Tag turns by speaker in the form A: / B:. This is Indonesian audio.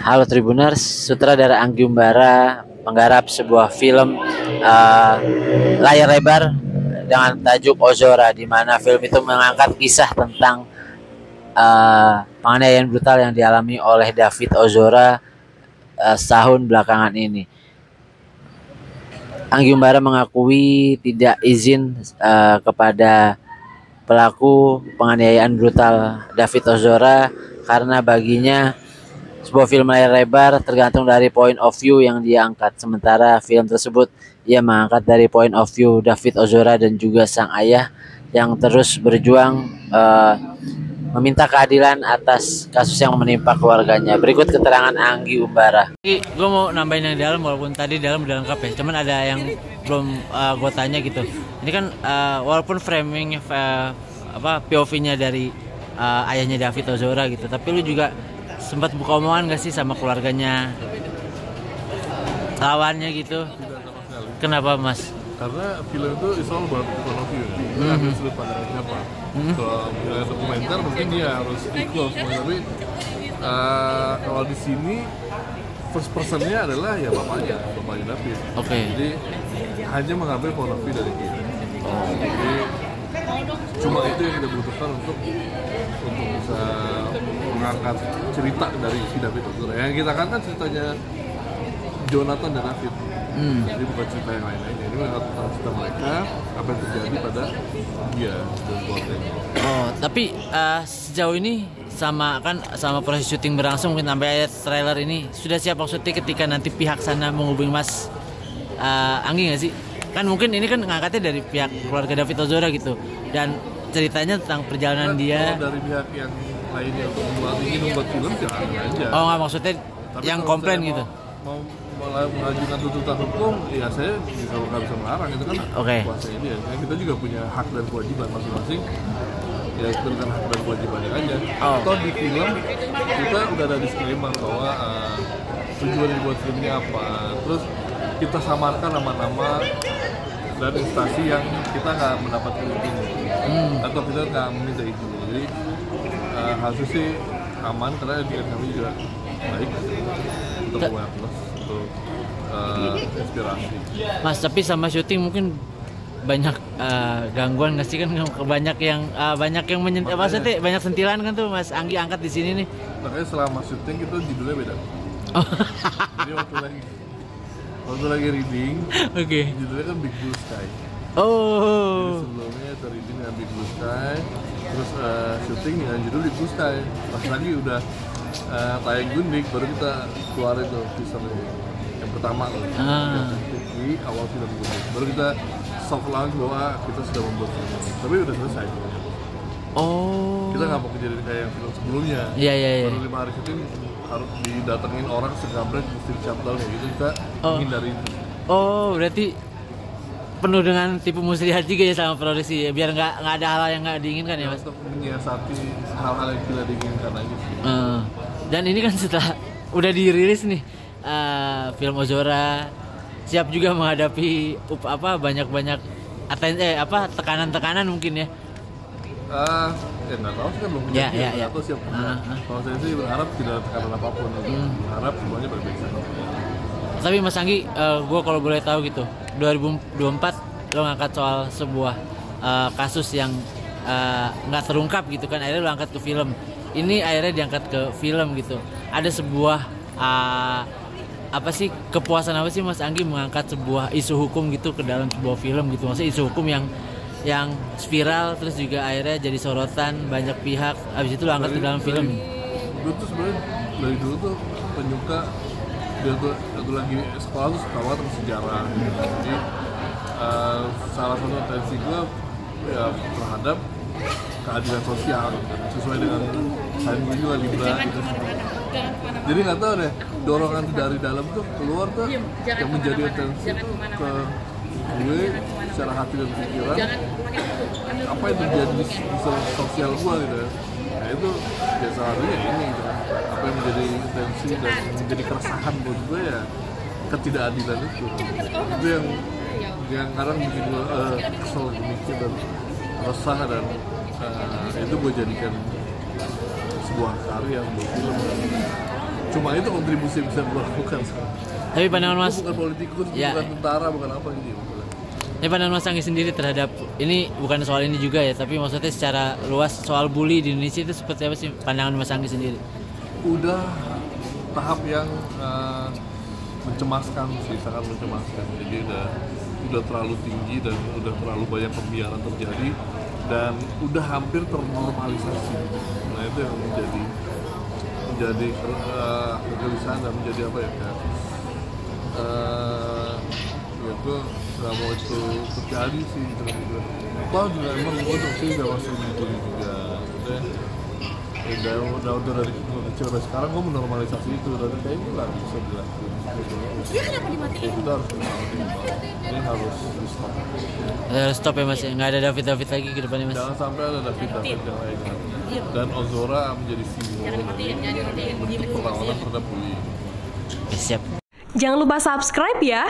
A: Halo Tribuners, sutradara Anggi Umbara menggarap sebuah film layar lebar dengan tajuk Ozora, di mana film itu mengangkat kisah tentang penganiayaan brutal yang dialami oleh David Ozora setahun belakangan ini. Anggi Umbara mengakui tidak izin kepada pelaku penganiayaan brutal David Ozora karena baginya sebuah film layar lebar tergantung dari point of view yang dia angkat. Sementara film tersebut ia mengangkat dari point of view David Ozora dan juga sang ayah yang terus berjuang meminta keadilan atas kasus yang menimpa keluarganya. Berikut keterangan Anggi Umbara. Gue mau nambahin yang di dalam, walaupun tadi dalam udah lengkap ya. Cuman ada yang belum gue tanya gitu. Ini kan walaupun framing POV-nya dari ayahnya David Ozora gitu, tapi lu juga sempat buka omongan gak sih sama keluarganya lawannya gitu?
B: Tidak sama sekali.
A: Kenapa Mas?
B: Karena film itu is all about point of view. Itu ambil sudut pandang siapa. Kalau film dokumenter mungkin dia harus equal semua. Tapi kalau di sini first personnya adalah ya bapaknya David.
A: Oke.
B: Jadi hanya mengambil point of view dari dia. Jadi cuma itu yang kita butuhkan untuk bisa mengangkat cerita dari si David Ozora. Yang kita kan ceritanya Jonathan dan David. Jadi bukan cerita yang lain-lainnya. Ini mengangkat cerita mereka, apa yang terjadi pada dia dan keluarganya.
A: Oh, tapi sejauh ini sama proses syuting berlangsung, mungkin sampai trailer ini sudah siap maksudnya ketika nanti pihak sana menghubungi Mas Anggi nggak sih? Kan mungkin ini kan ngangkatnya dari pihak keluarga David Ozora gitu, dan ceritanya tentang perjalanan dia.
B: Kalau dari pihak yang lainnya untuk membuat film jangan aja.
A: Oh nggak, maksudnya
B: tapi
A: yang
B: kalau
A: komplain
B: saya
A: gitu.
B: Mau mengajukan tuntutan hukum, ya saya nggak bisa melarang, itu kan kuasanya dia. Ya, kita juga punya hak dan kewajiban masing-masing. Ya itu dengan hak dan kewajibannya aja. Atau di film kita udah ada disclaimer bahwa tujuan dibuat filmnya apa. Terus kita samarkan nama-nama dan instansi yang kita nggak mendapatkan izin atau kita nggak meminta izin. Jadi hasil sih aman karena dia kami juga baik untuk awareness, untuk inspirasi.
A: Mas, tapi sama syuting mungkin banyak gangguan nggak sih, kan banyak yang maksudnya banyak sentilan kan tuh Mas Anggi angkat di sini nih.
B: Makanya selama syuting itu judulnya beda. Jadi waktu lagi reading, judulnya kan Big Blue Sky. Jadi sebelumnya itu reading dengan Big Blue Sky, terus syuting dengan judul Big Blue Sky. Pas lagi udah tayang gundik, baru kita keluarin tuh teaser yang pertama tuh. Di awal film gundik, baru kita soft launch bahwa kita sudah membuat film, tapi udah selesai. Kita nggak mau kejadian kayak yang film sebelumnya. Baru 5 hari syuting harus didatengin orang segambrek mesti shutdown kayak gitu, kita menghindari itu.
A: Berarti penuh dengan tipu muslihat juga ya sama produksi ya, biar nggak ada hal yang nggak diinginkan ya Mas.
B: Untuk menyiasati hal-hal yang tidak diinginkan aja sih.
A: Dan ini kan setelah udah dirilis nih film Ozora, siap juga menghadapi banyak tekanan-tekanan mungkin ya.
B: Ya nggak tahu sih, kan belum punya atau siap. Kalau saya sih berharap tidak ada tekanan apapun, berharap semuanya baik-baik saja.
A: Tapi Mas Anggi, gue kalau boleh tahu gitu, 2024 lo ngangkat soal sebuah kasus yang nggak terungkap gitu kan, akhirnya lo angkat ke film. Ini akhirnya diangkat ke film gitu. Ada sebuah kepuasan apa sih Mas Anggi mengangkat sebuah isu hukum gitu ke dalam sebuah film gitu? Maksudnya isu hukum yang viral terus juga akhirnya jadi sorotan banyak pihak, abis itu lo angkat ke dalam film.
B: Gue tuh sebenarnya dari dulu tuh penyuka, dia tuh lagi sekolah tuh suka banget sama sejarah. Jadi salah satu atensi gue ya terhadap keadilan sosial sesuai dengan sains juga Libra gitu. Jadi nggak tahu deh, dorongan dari dalam tuh keluar tuh yang menjadi atensi tuh ke gue secara hati dan pikiran, apa yang terjadi di sosial gue gitu ya. Nah itu biasa harinya ini gitu kan, apa yang menjadi tensi dan menjadi keresahan buat gue ya ketidakadilan itu yang kadang bikin gue kesel, mikir dan resah, dan itu gue jadikan sebuah karya, sebuah film. Cuma itu kontribusi yang bisa gue lakukan sekarang.
A: Tapi pandangan Mas,
B: Gue bukan politikus,
A: ya,
B: bukan tentara, bukan apa gitu.
A: ini pandangan Mas Anggi sendiri terhadap ini, bukan soal ini juga ya, tapi maksudnya secara luas soal bully di Indonesia itu seperti apa sih pandangan Mas Anggi sendiri?
B: Udah tahap yang mencemaskan sih, sangat mencemaskan. Jadi udah terlalu tinggi dan udah terlalu banyak pembiaran terjadi dan udah hampir ternormalisasi. Nah itu yang menjadi kegelisahan dan menjadi apa ya, kayak ya gue nggak mau itu terjadi sih gitu. Toh juga emang gue tuh sih udah masuk dibully juga. Udah dari kecil sampai sekarang gue menormalisasi itu dan kayak gue nggak bisa dilakuin.
C: Dia kenapa dimatiin?
B: Itu harus dimatiin. Ini harus di stop.
A: Harus stop ya Mas, nggak ada David lagi ke depannya Mas.
B: Jangan sampai ada David yang lain. Dan Ozora menjadi simbol bentuk perlawanan terhadap bullying.
A: Siap.
C: Jangan lupa subscribe ya.